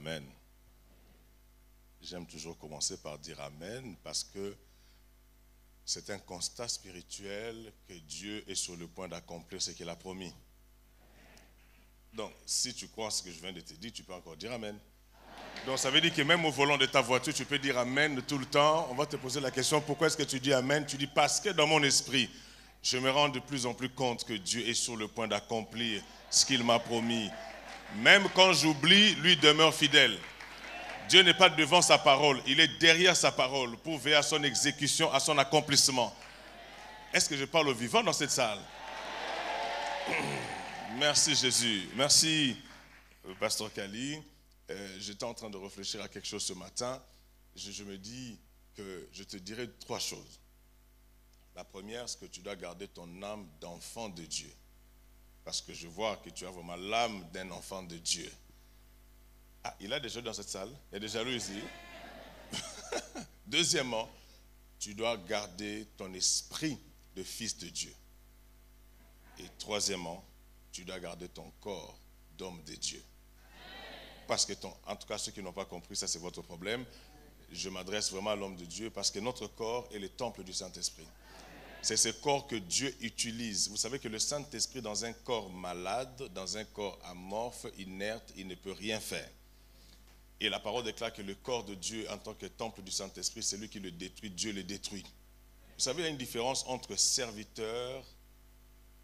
Amen. J'aime toujours commencer par dire Amen parce que c'est un constat spirituel que Dieu est sur le point d'accomplir ce qu'il a promis. Donc, si tu crois ce que je viens de te dire, tu peux encore dire Amen. Donc, ça veut dire que même au volant de ta voiture, tu peux dire Amen tout le temps. On va te poser la question, pourquoi est-ce que tu dis Amen? Tu dis parce que dans mon esprit, je me rends de plus en plus compte que Dieu est sur le point d'accomplir ce qu'il m'a promis. Même quand j'oublie, lui demeure fidèle. Dieu n'est pas devant sa parole, il est derrière sa parole pour veiller à son exécution, à son accomplissement. Est-ce que je parle au vivant dans cette salle? Merci Jésus. Merci Pasteur Kali. J'étais en train de réfléchir à quelque chose ce matin. Je me dis que je te dirai trois choses. La première, c'est que tu dois garder ton âme d'enfant de Dieu. Parce que je vois que tu as vraiment l'âme d'un enfant de Dieu. Ah, il y a des gens dans cette salle? Il y a des jaloux ici? Deuxièmement, tu dois garder ton esprit de fils de Dieu. Et troisièmement, tu dois garder ton corps d'homme de Dieu. Parce que, en tout cas, ceux qui n'ont pas compris, ça c'est votre problème. Je m'adresse vraiment à l'homme de Dieu parce que notre corps est le temple du Saint-Esprit. C'est ce corps que Dieu utilise. Vous savez que le Saint-Esprit, dans un corps malade, dans un corps amorphe, inerte, il ne peut rien faire. Et la parole déclare que le corps de Dieu, en tant que temple du Saint-Esprit, c'est lui qui le détruit, Dieu le détruit. Vous savez, il y a une différence entre serviteur,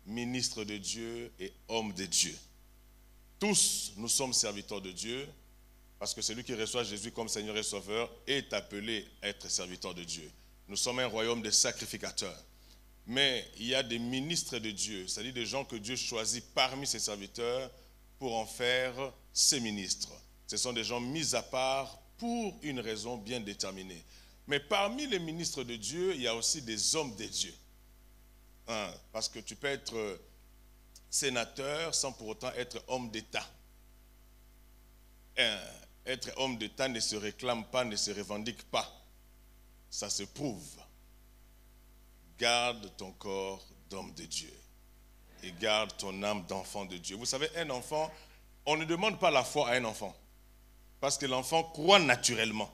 ministre de Dieu et homme de Dieu. Tous, nous sommes serviteurs de Dieu, parce que celui qui reçoit Jésus comme Seigneur et Sauveur est appelé à être serviteur de Dieu. Nous sommes un royaume de sacrificateurs. Mais il y a des ministres de Dieu, c'est-à-dire des gens que Dieu choisit parmi ses serviteurs pour en faire ses ministres. Ce sont des gens mis à part pour une raison bien déterminée. Mais parmi les ministres de Dieu, il y a aussi des hommes de Dieu. Parce que tu peux être sénateur sans pour autant être homme d'État. Être homme d'État ne se réclame pas, ne se revendique pas. Ça se prouve. Garde ton corps d'homme de Dieu. Et garde ton âme d'enfant de Dieu. Vous savez, un enfant, on ne demande pas la foi à un enfant. Parce que l'enfant croit naturellement.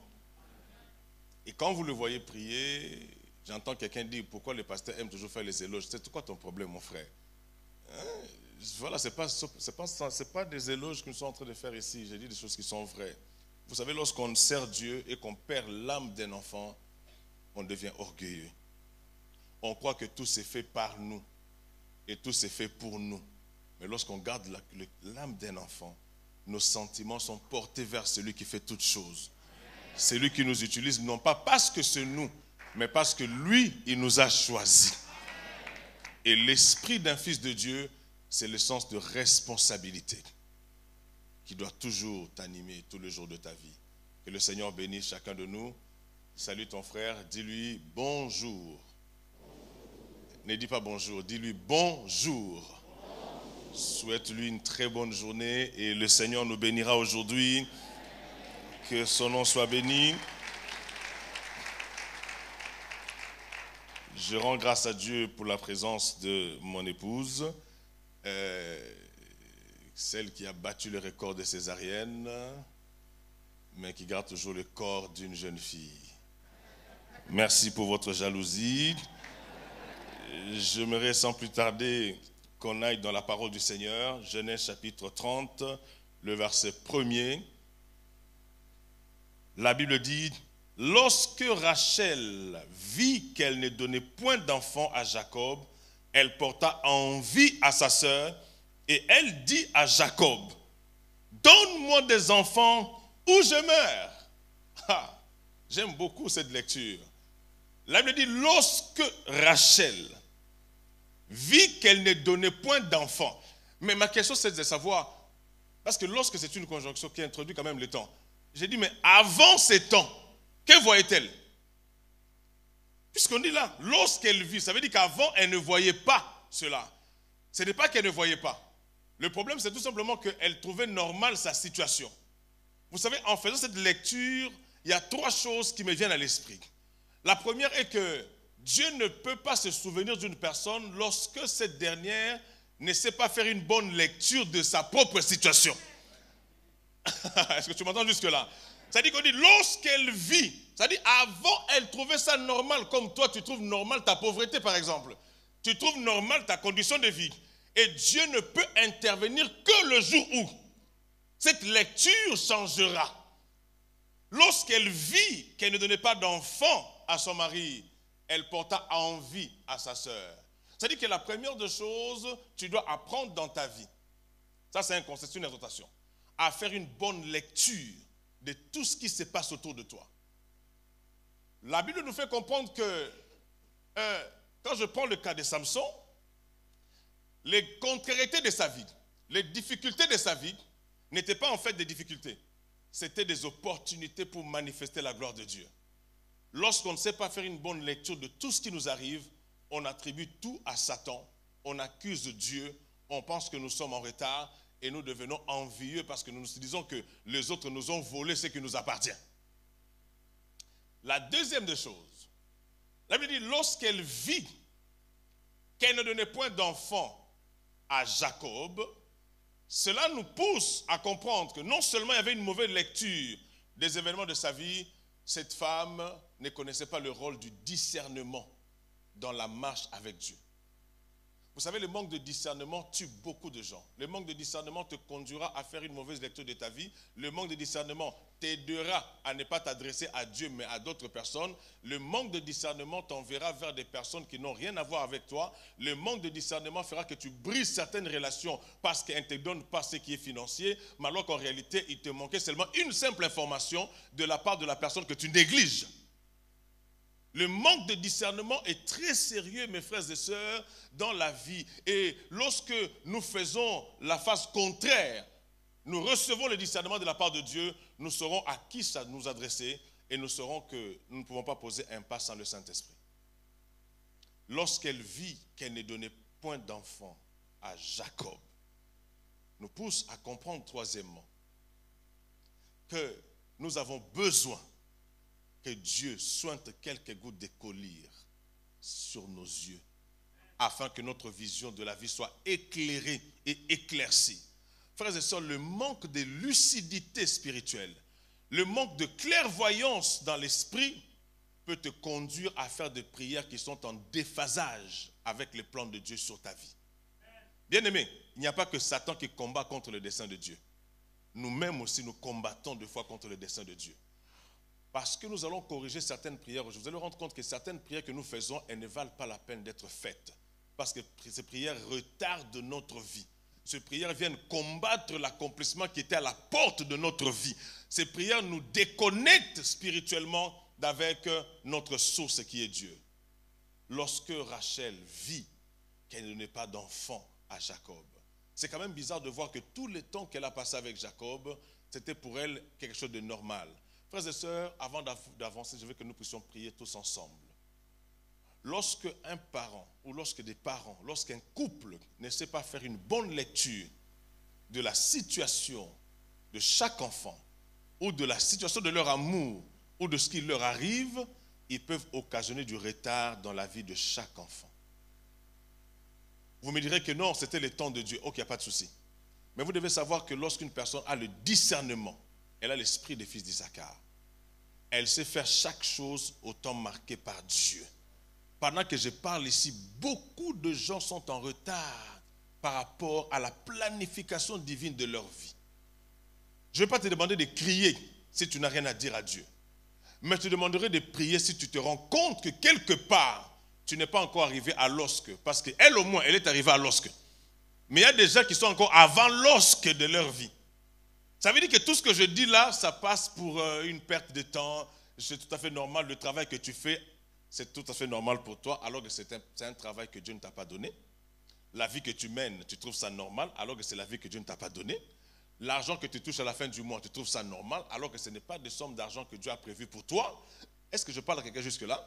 Et quand vous le voyez prier, j'entends quelqu'un dire, pourquoi le pasteur aime toujours faire les éloges? C'est quoi ton problème, mon frère? Voilà, c'est pas des éloges que nous sommes en train de faire ici. J'ai dit des choses qui sont vraies. Vous savez, lorsqu'on sert Dieu et qu'on perd l'âme d'un enfant, on devient orgueilleux. On croit que tout s'est fait par nous et tout s'est fait pour nous. Mais lorsqu'on garde l'âme d'un enfant, nos sentiments sont portés vers celui qui fait toutes choses. Celui qui nous utilise, non pas parce que c'est nous, mais parce que lui, il nous a choisis. Et l'esprit d'un fils de Dieu, c'est le sens de responsabilité qui doit toujours t'animer tous les jours de ta vie. Que le Seigneur bénisse chacun de nous. Salut ton frère, dis-lui bonjour. Ne dis pas bonjour, dis-lui bonjour. Souhaite-lui une très bonne journée et le Seigneur nous bénira aujourd'hui. Que son nom soit béni. Je rends grâce à Dieu pour la présence de mon épouse, celle qui a battu le record de césarienne, mais qui garde toujours le corps d'une jeune fille. Merci pour votre jalousie. J'aimerais sans plus tarder qu'on aille dans la parole du Seigneur, Genèse chapitre 30, le verset 1er. La Bible dit, « Lorsque Rachel vit qu'elle ne donnait point d'enfant à Jacob, elle porta envie à sa sœur et elle dit à Jacob, « Donne-moi des enfants ou je meurs. » J'aime beaucoup cette lecture. La Bible dit, « Lorsque Rachel vit qu'elle ne donnait point d'enfant. » Mais ma question c'est de savoir, parce que lorsque c'est une conjonction qui introduit quand même le temps, j'ai dit, mais avant ces temps, que voyait-elle? Puisqu'on dit là, lorsqu'elle vit, ça veut dire qu'avant, elle ne voyait pas cela. Ce n'est pas qu'elle ne voyait pas. Le problème, c'est tout simplement qu'elle trouvait normale sa situation. Vous savez, en faisant cette lecture, il y a trois choses qui me viennent à l'esprit. La première est que Dieu ne peut pas se souvenir d'une personne lorsque cette dernière ne sait pas faire une bonne lecture de sa propre situation. Est-ce que tu m'entends jusque-là? C'est-à-dire qu'on dit, lorsqu'elle vit, c'est-à-dire avant, elle trouvait ça normal, comme toi, tu trouves normal ta pauvreté, par exemple. Tu trouves normal ta condition de vie. Et Dieu ne peut intervenir que le jour où cette lecture changera. Lorsqu'elle vit qu'elle ne donnait pas d'enfant à son mari, elle porta envie à sa sœur. C'est-à-dire que la première des choses, tu dois apprendre dans ta vie. Ça, c'est un conseil, c'est une exhortation. À faire une bonne lecture de tout ce qui se passe autour de toi. La Bible nous fait comprendre que, quand je prends le cas de Samson, les contrariétés de sa vie, les difficultés de sa vie, n'étaient pas en fait des difficultés. C'était des opportunités pour manifester la gloire de Dieu. Lorsqu'on ne sait pas faire une bonne lecture de tout ce qui nous arrive, on attribue tout à Satan, on accuse Dieu, on pense que nous sommes en retard et nous devenons envieux parce que nous nous disons que les autres nous ont volé ce qui nous appartient. La deuxième des choses, la Bible dit, lorsqu'elle vit qu'elle ne donnait point d'enfant à Jacob, cela nous pousse à comprendre que non seulement il y avait une mauvaise lecture des événements de sa vie, cette femme ne connaissait pas le rôle du discernement dans la marche avec Dieu. Vous savez, le manque de discernement tue beaucoup de gens. Le manque de discernement te conduira à faire une mauvaise lecture de ta vie. Le manque de discernement t'aidera à ne pas t'adresser à Dieu, mais à d'autres personnes. Le manque de discernement t'enverra vers des personnes qui n'ont rien à voir avec toi. Le manque de discernement fera que tu brises certaines relations parce qu'elles ne te donnent pas ce qui est financier, mais alors qu'en réalité, il te manquait seulement une simple information de la part de la personne que tu négliges. Le manque de discernement est très sérieux, mes frères et sœurs, dans la vie. Et lorsque nous faisons la phase contraire, nous recevons le discernement de la part de Dieu, nous saurons à qui ça nous adresser et nous saurons que nous ne pouvons pas poser un pas sans le Saint-Esprit. Lorsqu'elle vit qu'elle ne donnait point d'enfant à Jacob, nous pousse à comprendre troisièmement que nous avons besoin que Dieu sointe quelques gouttes de collyre sur nos yeux afin que notre vision de la vie soit éclairée et éclaircie. Frères et sœurs, le manque de lucidité spirituelle, le manque de clairvoyance dans l'esprit peut te conduire à faire des prières qui sont en déphasage avec les plans de Dieu sur ta vie. Bien-aimés, il n'y a pas que Satan qui combat contre le dessein de Dieu. Nous-mêmes aussi, nous combattons des fois contre le dessein de Dieu. Parce que nous allons corriger certaines prières aujourd'hui. Vous allez vous rendre compte que certaines prières que nous faisons, elles ne valent pas la peine d'être faites. Parce que ces prières retardent notre vie. Ces prières viennent combattre l'accomplissement qui était à la porte de notre vie. Ces prières nous déconnectent spirituellement d'avec notre source qui est Dieu. Lorsque Rachel vit qu'elle n'est pas d'enfant à Jacob, c'est quand même bizarre de voir que tout le temps qu'elle a passé avec Jacob, c'était pour elle quelque chose de normal. Frères et sœurs, avant d'avancer, je veux que nous puissions prier tous ensemble. Lorsque un parent ou lorsque des parents, lorsqu'un couple ne sait pas faire une bonne lecture de la situation de chaque enfant ou de la situation de leur amour ou de ce qui leur arrive, ils peuvent occasionner du retard dans la vie de chaque enfant. Vous me direz que non, c'était le temps de Dieu. Ok, il n'y a pas de souci. Mais vous devez savoir que lorsqu'une personne a le discernement, elle a l'esprit des fils d'Issachar. Elle sait faire chaque chose au temps marqué par Dieu. Pendant que je parle ici, beaucoup de gens sont en retard par rapport à la planification divine de leur vie. Je ne vais pas te demander de crier si tu n'as rien à dire à Dieu. Mais je te demanderai de prier si tu te rends compte que quelque part, tu n'es pas encore arrivé à l'osque. Parce qu'elle au moins, elle est arrivée à l'osque. Mais il y a des gens qui sont encore avant l'osque de leur vie. Ça veut dire que tout ce que je dis là, ça passe pour une perte de temps. C'est tout à fait normal. Le travail que tu fais, c'est tout à fait normal pour toi, alors que c'est un travail que Dieu ne t'a pas donné. La vie que tu mènes, tu trouves ça normal, alors que c'est la vie que Dieu ne t'a pas donnée. L'argent que tu touches à la fin du mois, tu trouves ça normal, alors que ce n'est pas des sommes d'argent que Dieu a prévues pour toi. Est-ce que je parle à quelqu'un jusque-là?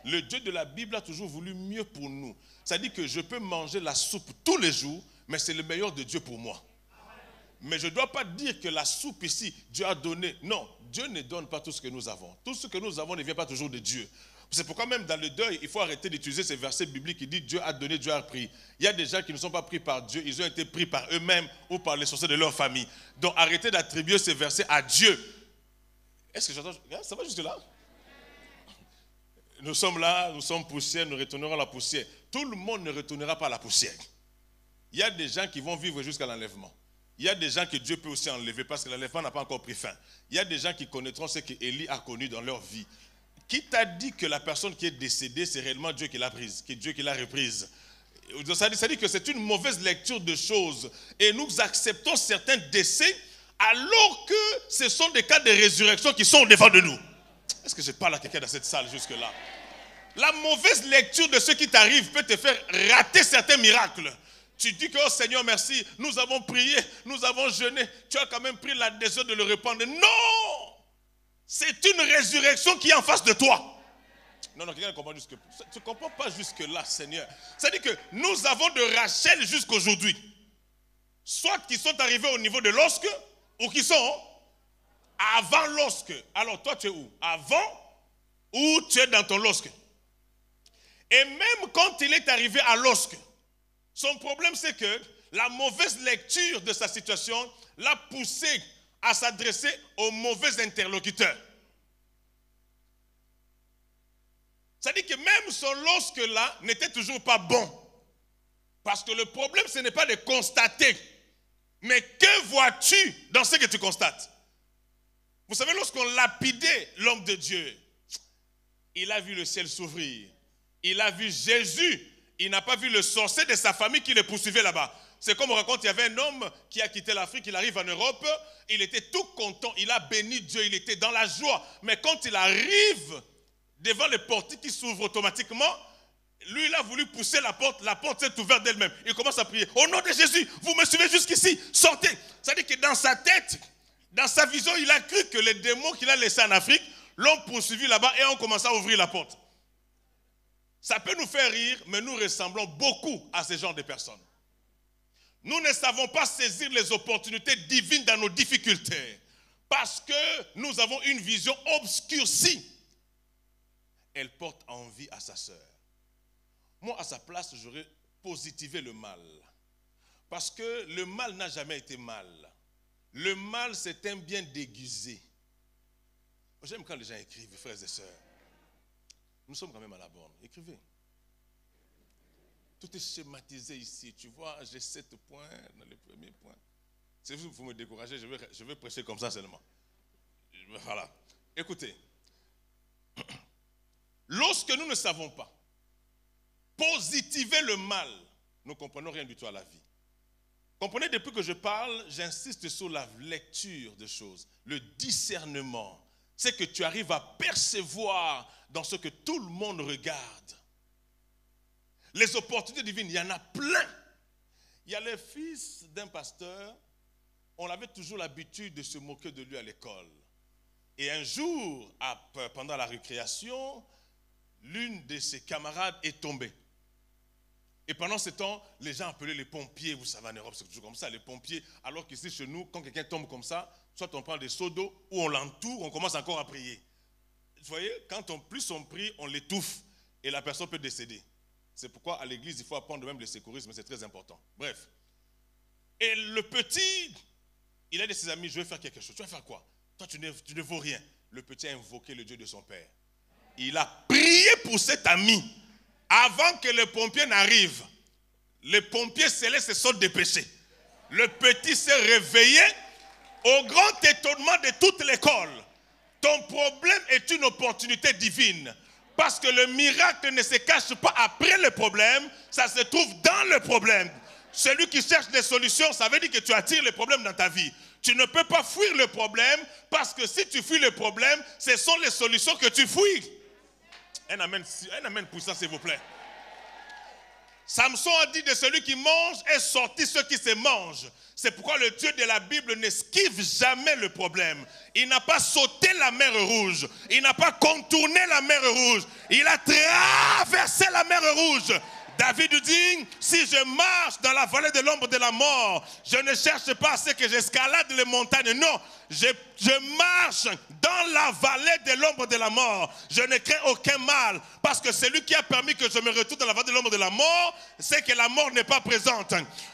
Le Dieu de la Bible a toujours voulu mieux pour nous. Ça dit que je peux manger la soupe tous les jours, mais c'est le meilleur de Dieu pour moi. Mais je ne dois pas dire que la soupe ici, Dieu a donné. Non, Dieu ne donne pas tout ce que nous avons. Tout ce que nous avons ne vient pas toujours de Dieu. C'est pourquoi même dans le deuil, il faut arrêter d'utiliser ces versets bibliques qui disent Dieu a donné, Dieu a pris. Il y a des gens qui ne sont pas pris par Dieu, ils ont été pris par eux-mêmes ou par les sorciers de leur famille. Donc arrêtez d'attribuer ces versets à Dieu. Est-ce que j'entends? Ça va jusque là? Nous sommes là, nous sommes poussière, nous retournerons à la poussière. Tout le monde ne retournera pas à la poussière. Il y a des gens qui vont vivre jusqu'à l'enlèvement. Il y a des gens que Dieu peut aussi enlever parce que l'enlèvement n'a pas encore pris fin. Il y a des gens qui connaîtront ce qu'Élie a connu dans leur vie. Qui t'a dit que la personne qui est décédée, c'est réellement Dieu qui l'a prise, que Dieu qui l'a reprise? Ça dit que c'est une mauvaise lecture de choses. Et nous acceptons certains décès alors que ce sont des cas de résurrection qui sont au devant de nous. Est-ce que je parle à quelqu'un dans cette salle jusque-là? La mauvaise lecture de ce qui t'arrive peut te faire rater certains miracles. Tu dis que, oh Seigneur, merci, nous avons prié, nous avons jeûné. Tu as quand même pris la décision de le répandre. Non! C'est une résurrection qui est en face de toi. Non, quelqu'un ne comprend jusque-là. Tu ne comprends pas jusque-là, Seigneur. C'est-à-dire que nous avons de Rachel jusqu'aujourd'hui. Soit qui sont arrivés au niveau de l'osque, ou qui sont avant l'osque. Alors toi, tu es où? Avant ou tu es dans ton losque? Et même quand il est arrivé à l'osque, son problème c'est que la mauvaise lecture de sa situation l'a poussé à s'adresser aux mauvais interlocuteurs. C'est-à-dire que même son losque-là n'était toujours pas bon. Parce que le problème, ce n'est pas de constater. Mais que vois-tu dans ce que tu constates? Vous savez, lorsqu'on lapidait l'homme de Dieu, il a vu le ciel s'ouvrir. Il a vu Jésus. Il n'a pas vu le sorcier de sa famille qui le poursuivait là-bas. C'est comme on raconte, il y avait un homme qui a quitté l'Afrique, il arrive en Europe, il était tout content, il a béni Dieu, il était dans la joie. Mais quand il arrive devant les portiques qui s'ouvrent automatiquement, lui, il a voulu pousser la porte s'est ouverte d'elle-même. Il commence à prier. Au nom de Jésus, vous me suivez jusqu'ici, sortez. C'est-à-dire que dans sa tête, dans sa vision, il a cru que les démons qu'il a laissés en Afrique l'ont poursuivi là-bas et ont commencé à ouvrir la porte. Ça peut nous faire rire, mais nous ressemblons beaucoup à ce genre de personnes. Nous ne savons pas saisir les opportunités divines dans nos difficultés parce que nous avons une vision obscurcie. Elle porte envie à sa sœur. Moi, à sa place, j'aurais positivé le mal. Parce que le mal n'a jamais été mal. Le mal, c'est un bien déguisé. J'aime quand les gens écrivent, frères et sœurs. Nous sommes quand même à la borne. Écrivez. Tout est schématisé ici. Tu vois, j'ai 7 points dans les premiers points. Si vous me découragez, je vais prêcher comme ça seulement. Voilà. Écoutez. Lorsque nous ne savons pas positiver le mal, nous ne comprenons rien du tout à la vie. Comprenez, depuis que je parle, j'insiste sur la lecture des choses, le discernement. C'est que tu arrives à percevoir dans ce que tout le monde regarde. Les opportunités divines, il y en a plein. Il y a le fils d'un pasteur, on avait toujours l'habitude de se moquer de lui à l'école. Et un jour, pendant la récréation, l'une de ses camarades est tombée. Et pendant ce temps, les gens appelaient les pompiers. Vous savez, en Europe, c'est toujours comme ça, les pompiers. Alors qu'ici, chez nous, quand quelqu'un tombe comme ça, soit on prend des seaux d'eau, ou on l'entoure, on commence encore à prier. Vous voyez, plus on prie, on l'étouffe, et la personne peut décéder. C'est pourquoi à l'église, il faut apprendre même le secourisme, c'est très important. Bref. Et le petit, il a dit à ses amis, je vais faire quelque chose. Tu vas faire quoi? Toi, tu ne vaux rien. Le petit a invoqué le Dieu de son père. Il a prié pour cet ami. Avant que les pompiers n'arrivent, les pompiers célestes se sont dépêchés. Le petit s'est réveillé au grand étonnement de toute l'école. Ton problème est une opportunité divine. Parce que le miracle ne se cache pas après le problème, ça se trouve dans le problème. Celui qui cherche des solutions, ça veut dire que tu attires le problème dans ta vie. Tu ne peux pas fuir le problème parce que si tu fuis le problème, ce sont les solutions que tu fuis. Un amen puissant, s'il vous plaît. Samson a dit de celui qui mange est sorti ceux qui se mangent. C'est pourquoi le Dieu de la Bible n'esquive jamais le problème. Il n'a pas sauté la mer Rouge. Il n'a pas contourné la mer Rouge. Il a traversé la mer Rouge. David dit, si je marche dans la vallée de l'ombre de la mort, je ne cherche pas à ce que j'escalade les montagnes. Non, je marche dans la vallée de l'ombre de la mort. Je ne crains aucun mal, parce que celui qui a permis que je me retrouve dans la vallée de l'ombre de la mort, c'est que la mort n'est pas présente.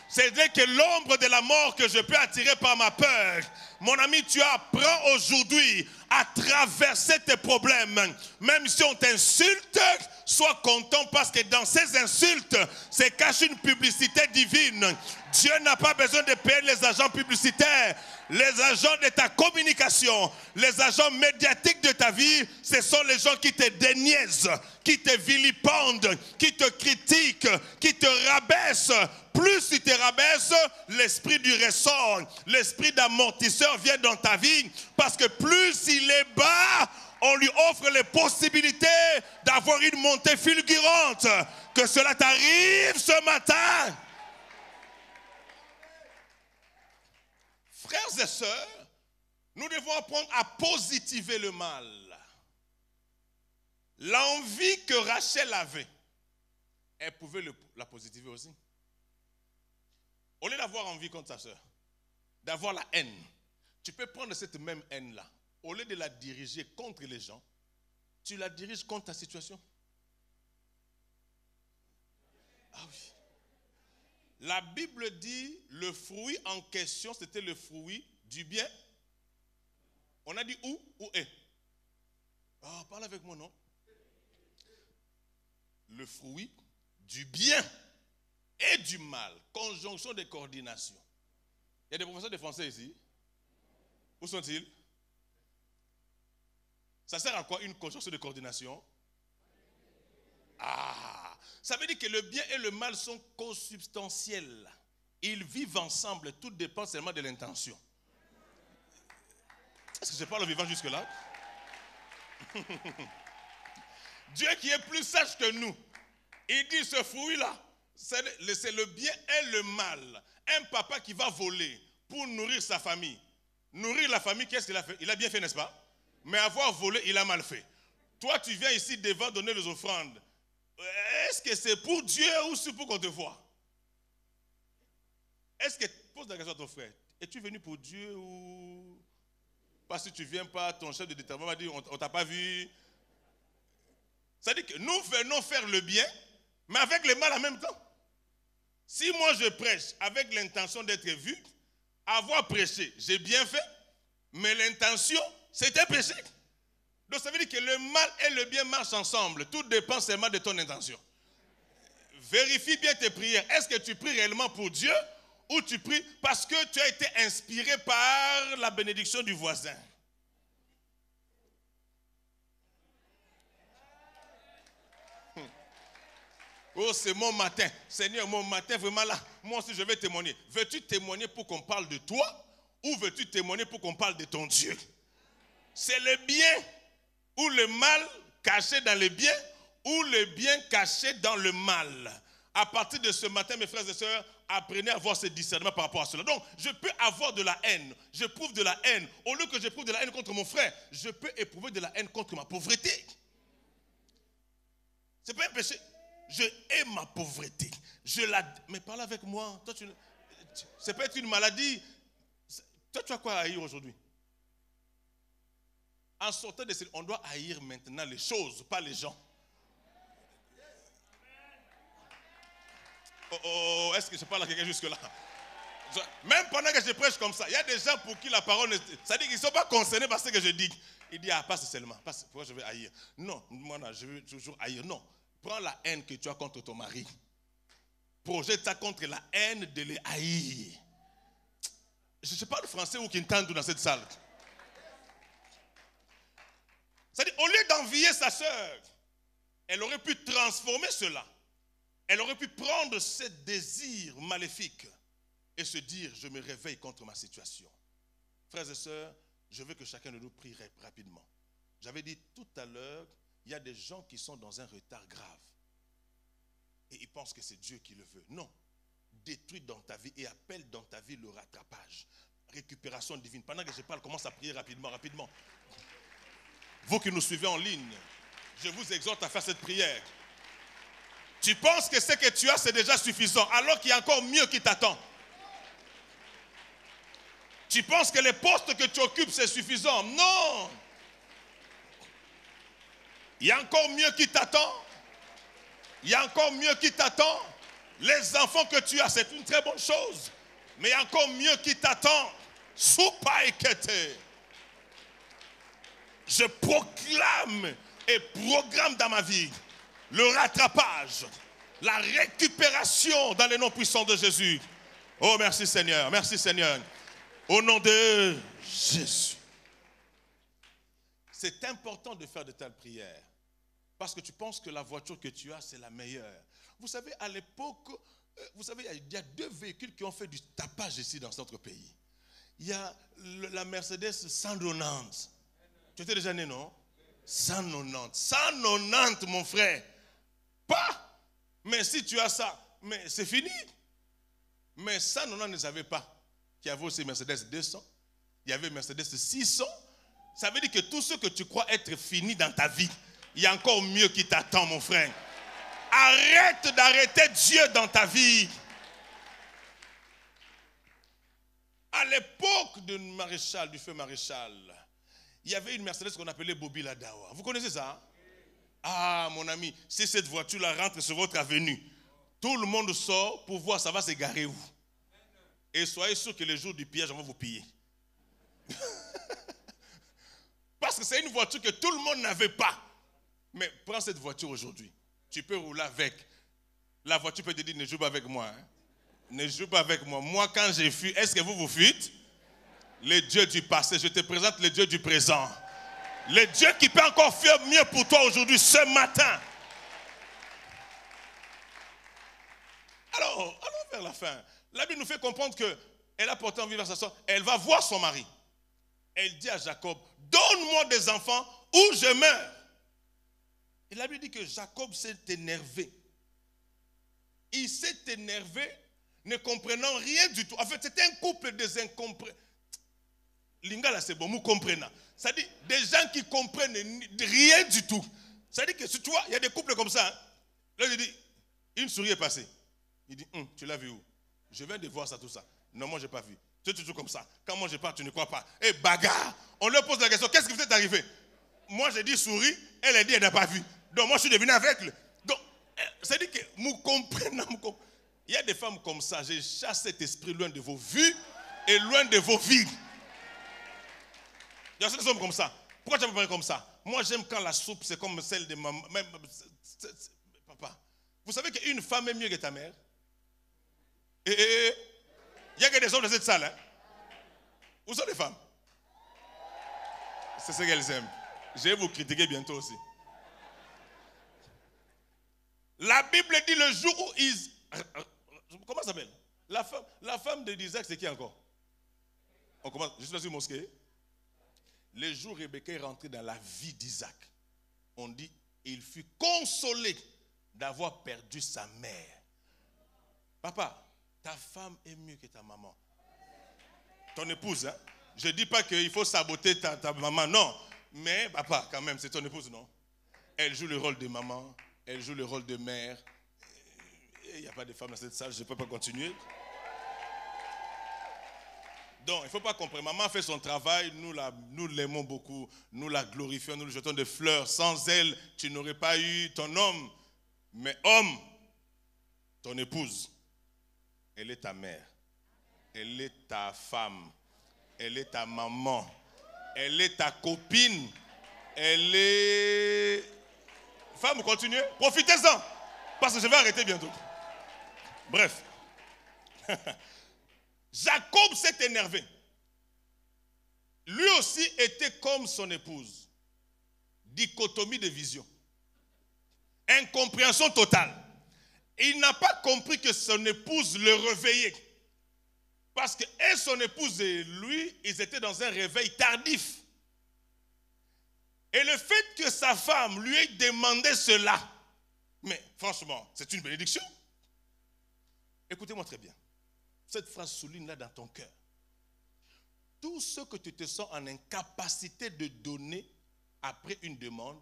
C'est-à-dire que l'ombre de la mort que je peux attirer par ma peur. Mon ami, tu apprends aujourd'hui à traverser tes problèmes. Même si on t'insulte, sois content parce que dans ces insultes, se cache une publicité divine. Dieu n'a pas besoin de payer les agents publicitaires. Les agents de ta communication, les agents médiatiques de ta vie, ce sont les gens qui te déniaisent, qui te vilipendent, qui te critiquent, qui te rabaissent. Plus il te rabaisse, l'esprit du ressort, l'esprit d'amortisseur vient dans ta vie, parce que plus il est bas, on lui offre les possibilités d'avoir une montée fulgurante. Que cela t'arrive ce matin. Frères et sœurs, nous devons apprendre à positiver le mal. L'envie que Rachel avait, elle pouvait la positiver aussi. Au lieu d'avoir envie contre sa sœur, d'avoir la haine, tu peux prendre cette même haine-là. Au lieu de la diriger contre les gens, tu la diriges contre ta situation. Ah oui. La Bible dit, le fruit en question, c'était le fruit du bien. On a dit où ou est. Ah, parle avec moi, non? Le fruit du bien et du mal. Conjonction de coordination. Il y a des professeurs de français ici. Où sont-ils? Ça sert à quoi une conjonction de coordination? Ah, ça veut dire que le bien et le mal sont consubstantiels. Ils vivent ensemble, tout dépend seulement de l'intention. Est-ce que je parle au vivant jusque-là? Dieu qui est plus sage que nous, il dit ce fruit-là, c'est le bien et le mal. Un papa qui va voler pour nourrir sa famille. Nourrir la famille, qu'est-ce qu'il a fait? Il a bien fait, n'est-ce pas? Mais avoir volé, il a mal fait. Toi, tu viens ici devant donner les offrandes. Est-ce que c'est pour Dieu ou c'est pour qu'on te voie? Est-ce que, pose la question à ton frère, es-tu venu pour Dieu ou parce que tu ne viens pas, ton chef de détermination va dire, on ne t'a pas vu. C'est-à-dire que nous venons faire le bien, mais avec le mal en même temps. Si moi je prêche avec l'intention d'être vu, avoir prêché, j'ai bien fait, mais l'intention, c'était péché. Donc ça veut dire que le mal et le bien marchent ensemble. Tout dépend seulement de ton intention. Vérifie bien tes prières. Est-ce que tu pries réellement pour Dieu ou tu pries parce que tu as été inspiré par la bénédiction du voisin? Oh, c'est mon matin. Seigneur, mon matin, vraiment là, moi aussi je vais témoigner. Veux-tu témoigner pour qu'on parle de toi ou veux-tu témoigner pour qu'on parle de ton Dieu? C'est le bien ou le mal caché dans le bien ou le bien caché dans le mal. À partir de ce matin, mes frères et sœurs, apprenez à avoir ce discernement par rapport à cela. Donc, je peux avoir de la haine. J'éprouve de la haine. Au lieu que j'éprouve de la haine contre mon frère, je peux éprouver de la haine contre ma pauvreté. C'est pas un péché. Je hais ma pauvreté. Mais parle avec moi. Toi, c'est peut être une maladie. Toi, tu as quoi à haïr aujourd'hui? En sortant de on doit haïr maintenant les choses, pas les gens. Oh, est-ce que je parle à quelqu'un jusque-là? Même pendant que je prêche comme ça, il y a des gens pour qui la parole, ça dit qu'ils ne sont pas concernés par ce que je dis. Il dit, ah, passe seulement, passe, pourquoi je vais haïr? Non, moi, je veux toujours haïr. Non, prends la haine que tu as contre ton mari. Projette ça contre la haine de les haïr. Je ne sais pas le français ou qui entendent dans cette salle. C'est-à-dire, au lieu d'envier sa sœur, elle aurait pu transformer cela. Elle aurait pu prendre ce désir maléfique et se dire, je me réveille contre ma situation. Frères et sœurs, je veux que chacun de nous prie rapidement. J'avais dit tout à l'heure, il y a des gens qui sont dans un retard grave. Et ils pensent que c'est Dieu qui le veut. Non. Détruis dans ta vie et appelle dans ta vie le rattrapage. Récupération divine. Pendant que je parle, commence à prier rapidement. Vous qui nous suivez en ligne, je vous exhorte à faire cette prière. Tu penses que ce que tu as, c'est déjà suffisant, alors qu'il y a encore mieux qui t'attend. Tu penses que les postes que tu occupes, c'est suffisant. Non. Il y a encore mieux qui t'attend. Il y a encore mieux qui t'attend. Les enfants que tu as, c'est une très bonne chose. Mais il y a encore mieux qui t'attend. Je proclame et programme dans ma vie le rattrapage, la récupération dans les noms puissants de Jésus. Oh, merci Seigneur, merci Seigneur. Au nom de Jésus. C'est important de faire de telles prières. Parce que tu penses que la voiture que tu as, c'est la meilleure. Vous savez, à l'époque, vous savez, il y a 2 véhicules qui ont fait du tapage ici dans notre pays. Il y a la Mercedes 190. Tu étais déjà né, non? 190. 190, mon frère. Pas. Mais si tu as ça, mais c'est fini. Mais 190 ne savait pas qu'il y avait aussi Mercedes 200. Il y avait Mercedes 600. Ça veut dire que tout ce que tu crois être fini dans ta vie, il y a encore mieux qui t'attend, mon frère. Arrête d'arrêter Dieu dans ta vie. À l'époque de Maréchal, du feu Maréchal, il y avait une Mercedes qu'on appelait Bobby Ladawa. Vous connaissez ça? Ah, mon ami, si cette voiture-là rentre sur votre avenue, tout le monde sort pour voir ça va se garer où. Et soyez sûr que le jour du pillage, on va vous piller. Parce que c'est une voiture que tout le monde n'avait pas. Mais prends cette voiture aujourd'hui. Tu peux rouler avec. La voiture peut te dire, ne joue pas avec moi. Hein? Ne joue pas avec moi. Moi, quand j'ai fui, est-ce que vous fuite? Le Dieu du passé, je te présente le Dieu du présent. Le Dieu qui peut encore faire mieux pour toi aujourd'hui, ce matin. Alors vers la fin, la Bible nous fait comprendre qu'elle a porté en vie vers sa soeur. Elle va voir son mari. Elle dit à Jacob, donne-moi des enfants ou je meurs. Et la Bible dit que Jacob s'est énervé. Il s'est énervé, ne comprenant rien du tout. En fait, c'était un couple des incompréhensibles. Lingala, c'est bon, nous comprenons. C'est-à-dire des gens qui comprennent rien du tout. C'est-à-dire que tu vois, il y a des couples comme ça. Hein. Là, il dit, une souris est passée. Il dit, tu l'as vu où? Je viens de voir ça, tout ça. Non, moi, je n'ai pas vu. Tu es toujours comme ça. Quand moi, je pars, tu ne crois pas. Et bagarre. On leur pose la question, qu'est-ce qui vous est arrivé? Moi, j'ai dit souris. Elle a dit, elle n'a pas vu. Donc, moi, je suis devenu aveugle. Donc, c'est-à-dire que nous comprenons. Il y a des femmes comme ça. Je chasse cet esprit loin de vos vues et loin de vos vies. Il y a des hommes comme ça. Pourquoi tu as parlé comme ça? Moi, j'aime quand la soupe, c'est comme celle de maman. Papa, vous savez qu'une femme est mieux que ta mère? Il y a que des hommes dans cette salle. Hein? Où sont les femmes? C'est ce qu'elles aiment. Je vais vous critiquer bientôt aussi. La Bible dit le jour où ils... Comment ça s'appelle? La femme d'Isaac, c'est qui encore? On commence, je suis dans une mosquée. Le jour où Rebecca est rentrée dans la vie d'Isaac, on dit, il fut consolé d'avoir perdu sa mère. Papa, ta femme est mieux que ta maman. Ton épouse, hein? Je ne dis pas qu'il faut saboter ta maman, non. Mais papa, quand même, c'est ton épouse, non? Elle joue le rôle de maman, elle joue le rôle de mère. Il n'y a pas de femme dans cette salle, je ne peux pas continuer. Donc, il ne faut pas comprendre. Maman fait son travail, nous l'aimons beaucoup, nous la glorifions, nous lui jetons des fleurs. Sans elle, tu n'aurais pas eu ton homme. Mais homme, ton épouse, elle est ta mère, elle est ta femme, elle est ta maman, elle est ta copine, elle est... Femme, continuez, profitez-en, parce que je vais arrêter bientôt. Bref. Jacob s'est énervé. Lui aussi était comme son épouse. Dichotomie de vision. Incompréhension totale. Il n'a pas compris que son épouse le réveillait. Parce que son épouse et lui, ils étaient dans un réveil tardif. Et le fait que sa femme lui ait demandé cela, mais franchement, c'est une bénédiction. Écoutez-moi très bien. Cette phrase souligne là dans ton cœur. Tout ce que tu te sens en incapacité de donner après une demande,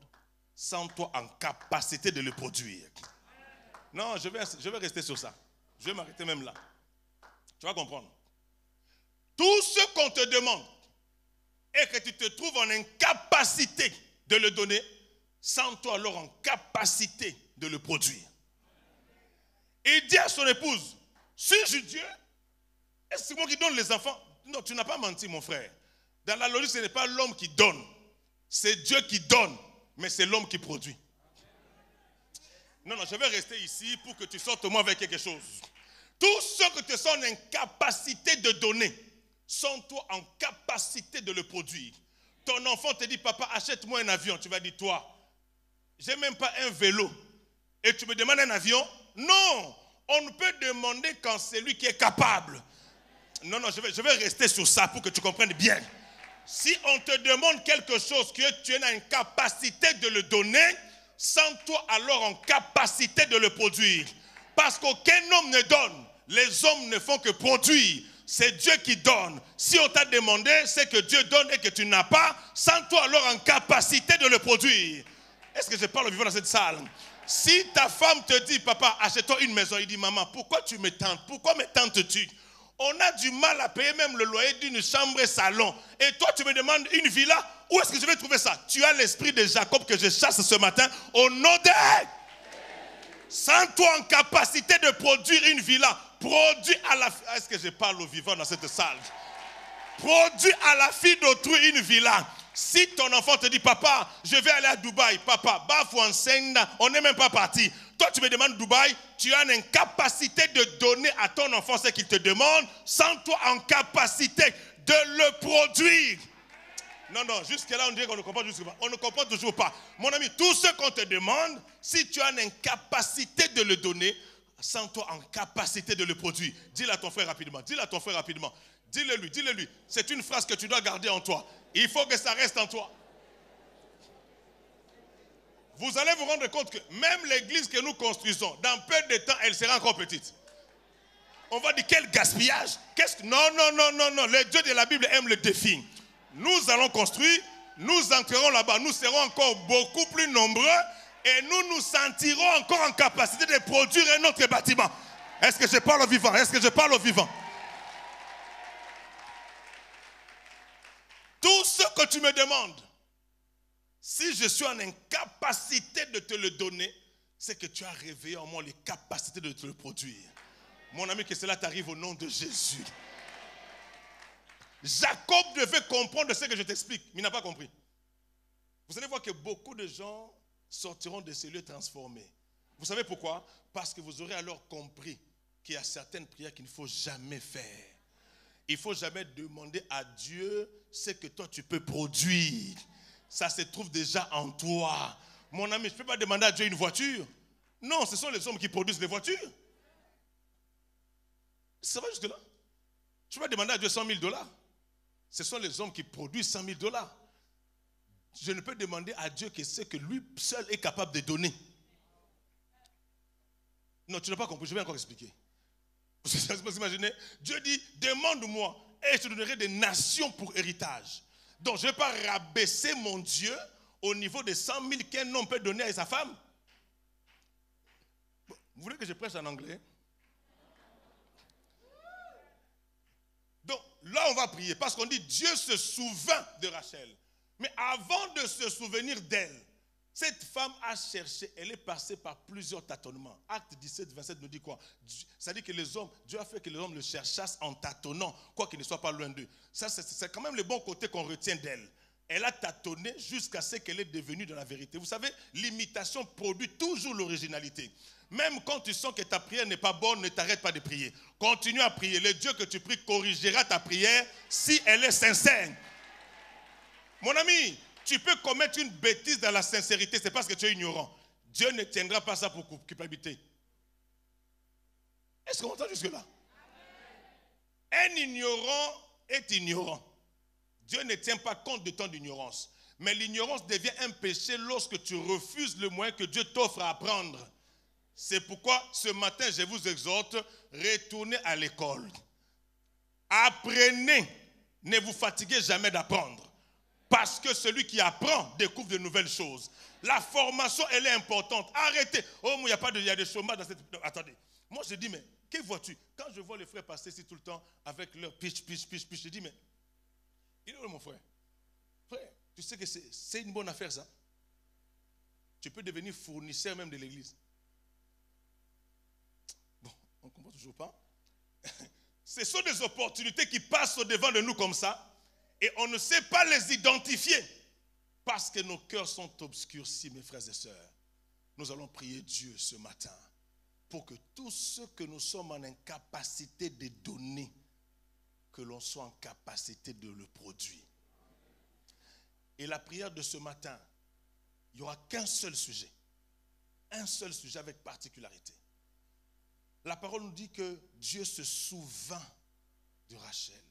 sens-toi en capacité de le produire. Non, je vais rester sur ça. Je vais m'arrêter même là. Tu vas comprendre. Tout ce qu'on te demande et que tu te trouves en incapacité de le donner, sens-toi alors en capacité de le produire. Il dit à son épouse, suis-je Dieu? Est-ce que c'est moi qui donne les enfants? Non, tu n'as pas menti, mon frère. Dans la logique, ce n'est pas l'homme qui donne. C'est Dieu qui donne, mais c'est l'homme qui produit. Non, je vais rester ici pour que tu sortes au moins avec quelque chose. Tout ce que tu sens en incapacité de donner, sens-toi en capacité de le produire. Ton enfant te dit, papa, achète-moi un avion. Tu vas dire, toi, j'ai même pas un vélo. Et tu me demandes un avion? Non, on ne peut demander qu'en celui qui est capable. Non, je vais rester sur ça pour que tu comprennes bien. Si on te demande quelque chose que tu es en incapacité de le donner, sens-toi alors en capacité de le produire. Parce qu'aucun homme ne donne. Les hommes ne font que produire. C'est Dieu qui donne. Si on t'a demandé, c'est que Dieu donne et que tu n'as pas, sens-toi alors en capacité de le produire. Est-ce que je parle au vivant dans cette salle? Si ta femme te dit, papa, achète-toi une maison, il dit, maman, pourquoi tu me tentes? Pourquoi me tentes-tu? On a du mal à payer même le loyer d'une chambre et salon. Et toi, tu me demandes une villa? Où est-ce que je vais trouver ça? Tu as l'esprit de Jacob que je chasse ce matin. Au nom de... Sens-toi en capacité de produire une villa. Produis à la... Est-ce que je parle au vivant dans cette salle? Produis à la fille d'autrui une villa. Si ton enfant te dit, papa, je vais aller à Dubaï. Papa, on n'est même pas parti. Toi, tu me demandes Dubaï, tu as une incapacité de donner à ton enfant ce qu'il te demande, sens-toi en capacité de le produire. Non, jusque-là, on dirait qu'on ne comprend toujours pas. On ne comprend toujours pas. Mon ami, tout ce qu'on te demande, si tu as une incapacité de le donner, sens-toi en capacité de le produire. Dis-le à ton frère rapidement. Dis-le à ton frère rapidement. Dis-le lui. C'est une phrase que tu dois garder en toi. Il faut que ça reste en toi. Vous allez vous rendre compte que même l'église que nous construisons, dans peu de temps, elle sera encore petite. On va dire quel gaspillage. Non. Le Dieu de la Bible aime le défi. Nous allons construire, nous entrerons là-bas, nous serons encore beaucoup plus nombreux et nous nous sentirons encore en capacité de produire un autre bâtiment. Est-ce que je parle au vivant? Est-ce que je parle au vivant? Tout ce que tu me demandes, si je suis en incapacité de te le donner, c'est que tu as réveillé en moi les capacités de te le produire. Mon ami, que cela t'arrive au nom de Jésus. Jacob devait comprendre ce que je t'explique, mais il n'a pas compris. Vous allez voir que beaucoup de gens sortiront de ces lieux transformés. Vous savez pourquoi? Parce que vous aurez alors compris qu'il y a certaines prières qu'il ne faut jamais faire. Il ne faut jamais demander à Dieu ce que toi tu peux produire. Ça se trouve déjà en toi. Mon ami, je ne peux pas demander à Dieu une voiture. Non, ce sont les hommes qui produisent les voitures. Ça va jusque là? Je ne peux pas demander à Dieu 100 000 $. Ce sont les hommes qui produisent 100 000 $. Je ne peux demander à Dieu que ce que lui seul est capable de donner. Non, tu n'as pas compris, je vais encore expliquer. Vous pouvez imaginer, Dieu dit, demande-moi et je te donnerai des nations pour héritage. Donc je ne vais pas rabaisser mon Dieu au niveau de 100 000 qu'un homme peut donner à sa femme. Vous voulez que je prêche en anglais? Donc là on va prier parce qu'on dit Dieu se souvint de Rachel. Mais avant de se souvenir d'elle, cette femme a cherché, elle est passée par plusieurs tâtonnements. Acte 17, 27 nous dit quoi? Ça dit que les hommes, Dieu a fait que les hommes le cherchassent en tâtonnant, quoi qu'il ne soit pas loin d'eux. Ça, c'est quand même le bon côté qu'on retient d'elle. Elle a tâtonné jusqu'à ce qu'elle est devenue de la vérité. Vous savez, l'imitation produit toujours l'originalité. Même quand tu sens que ta prière n'est pas bonne, ne t'arrête pas de prier. Continue à prier. Le Dieu que tu pries corrigera ta prière si elle est sincère. Mon ami, tu peux commettre une bêtise dans la sincérité, c'est parce que tu es ignorant. Dieu ne tiendra pas ça pour culpabilité. Est-ce qu'on entend jusque-là? Un ignorant est ignorant. Dieu ne tient pas compte de ton ignorance. Mais l'ignorance devient un péché lorsque tu refuses le moyen que Dieu t'offre à apprendre. C'est pourquoi ce matin, je vous exhorte, retournez à l'école. Apprenez. Ne vous fatiguez jamais d'apprendre. Parce que celui qui apprend découvre de nouvelles choses. La formation, elle est importante. Arrêtez. Oh, il y a des chômages dans cette... Non, attendez. Moi, je dis, mais que vois-tu? Quand je vois les frères passer ici tout le temps avec leur pitch, je dis, mais il est où mon frère? Frère, tu sais que c'est une bonne affaire, ça. Tu peux devenir fournisseur même de l'église. Bon, on ne comprend toujours pas. Ce sont des opportunités qui passent au-devant de nous comme ça. Et on ne sait pas les identifier. Parce que nos cœurs sont obscurcis, mes frères et sœurs. Nous allons prier Dieu ce matin pour que tout ce que nous sommes en incapacité de donner, que l'on soit en capacité de le produire. Et la prière de ce matin, il n'y aura qu'un seul sujet. Un seul sujet avec particularité. La parole nous dit que Dieu se souvint de Rachel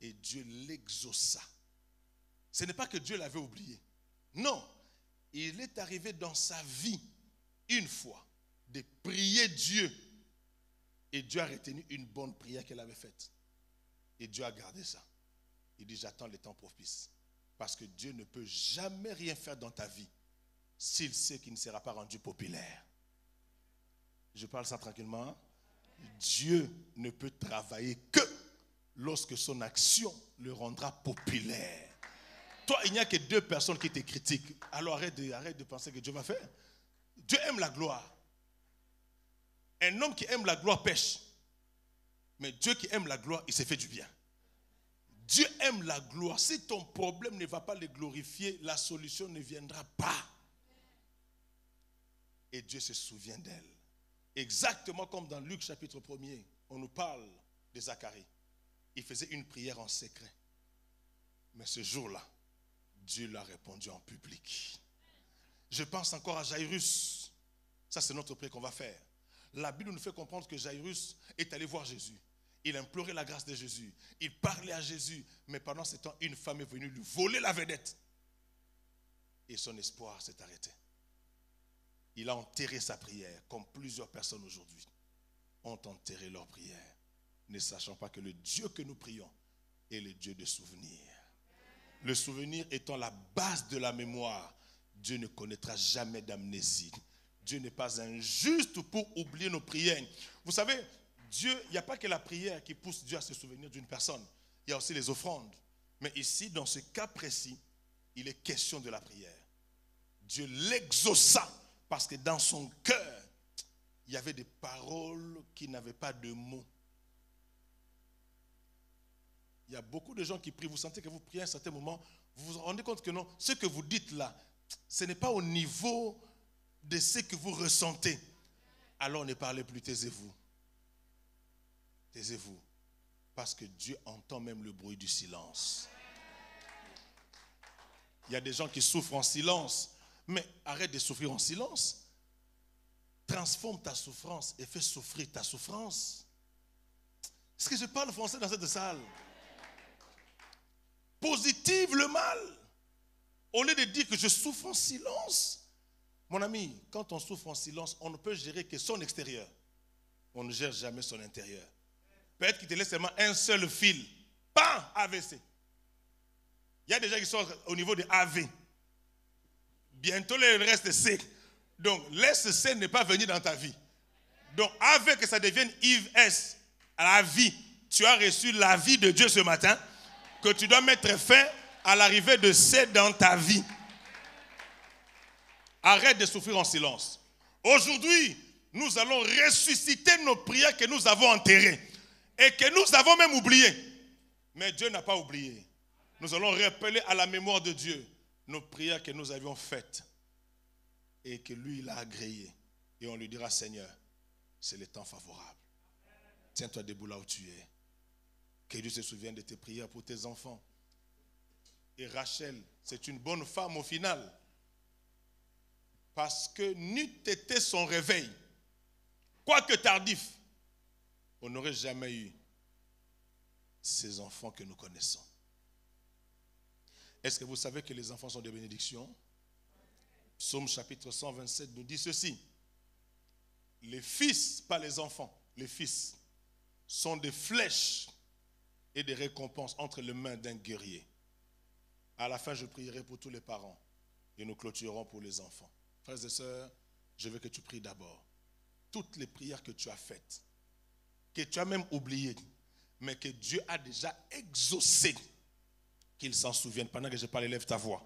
et Dieu l'exauça. Ce n'est pas que Dieu l'avait oublié. Non, il est arrivé dans sa vie une fois de prier Dieu. Et Dieu a retenu une bonne prière qu'elle avait faite. Et Dieu a gardé ça. Il dit, j'attends le temps propice. Parce que Dieu ne peut jamais rien faire dans ta vie s'il sait qu'il ne sera pas rendu populaire. Je parle ça tranquillement. Dieu ne peut travailler que lorsque son action le rendra populaire. Toi, il n'y a que 2 personnes qui te critiquent. Alors arrête de penser que Dieu va faire. Dieu aime la gloire. Un homme qui aime la gloire pêche. Mais Dieu qui aime la gloire, il s'est fait du bien. Dieu aime la gloire. Si ton problème ne va pas le glorifier, la solution ne viendra pas. Et Dieu se souvient d'elle. Exactement comme dans Luc chapitre 1er, on nous parle de Zacharie. Il faisait une prière en secret. Mais ce jour-là, Dieu l'a répondu en public. Je pense encore à Jairus. Ça, c'est notre prière qu'on va faire. La Bible nous fait comprendre que Jairus est allé voir Jésus. Il implorait la grâce de Jésus. Il parlait à Jésus. Mais pendant ce temps, une femme est venue lui voler la vedette. Et son espoir s'est arrêté. Il a enterré sa prière, comme plusieurs personnes aujourd'hui ont enterré leur prière, ne sachant pas que le Dieu que nous prions est le Dieu de souvenirs. Le souvenir étant la base de la mémoire, Dieu ne connaîtra jamais d'amnésie. Dieu n'est pas injuste pour oublier nos prières. Vous savez, Dieu, il n'y a pas que la prière qui pousse Dieu à se souvenir d'une personne. Il y a aussi les offrandes. Mais ici, dans ce cas précis, il est question de la prière. Dieu l'exauça. Parce que dans son cœur, il y avait des paroles qui n'avaient pas de mots. Il y a beaucoup de gens qui prient. Vous sentez que vous priez à un certain moment. Vous vous rendez compte que non, ce que vous dites là, ce n'est pas au niveau de ce que vous ressentez. Alors ne parlez plus, taisez-vous. Taisez-vous. Parce que Dieu entend même le bruit du silence. Il y a des gens qui souffrent en silence. Mais arrête de souffrir en silence. Transforme ta souffrance et fais souffrir ta souffrance. Est-ce que je parle français dans cette salle? Positive le mal. Au lieu de dire que je souffre en silence. Mon ami, quand on souffre en silence, on ne peut gérer que son extérieur. On ne gère jamais son intérieur. Peut-être qu'il te laisse seulement un seul fil. Pas AVC. Il y a des gens qui sont au niveau de AV. Bientôt, le reste C. Donc, laisse C ne pas venir dans ta vie. Donc, avec que ça devienne Yves S à la vie, tu as reçu la vie de Dieu ce matin, que tu dois mettre fin à l'arrivée de C dans ta vie. Arrête de souffrir en silence. Aujourd'hui, nous allons ressusciter nos prières que nous avons enterrées et que nous avons même oubliées. Mais Dieu n'a pas oublié. Nous allons rappeler à la mémoire de Dieu nos prières que nous avions faites et que lui, il a agréé. Et on lui dira, Seigneur, c'est le temps favorable. Tiens-toi debout là où tu es. Que Dieu se souvienne de tes prières pour tes enfants. Et Rachel, c'est une bonne femme au final. Parce que n'eût été son réveil, quoique tardif, on n'aurait jamais eu ces enfants que nous connaissons. Est-ce que vous savez que les enfants sont des bénédictions? Psaume chapitre 127 nous dit ceci. Les fils, pas les enfants, les fils sont des flèches et des récompenses entre les mains d'un guerrier. À la fin, je prierai pour tous les parents et nous clôturerons pour les enfants. Frères et sœurs, je veux que tu pries d'abord. Toutes les prières que tu as faites, que tu as même oubliées, mais que Dieu a déjà exaucées, qu'il s'en souvienne. Pendant que je parle, élève ta voix.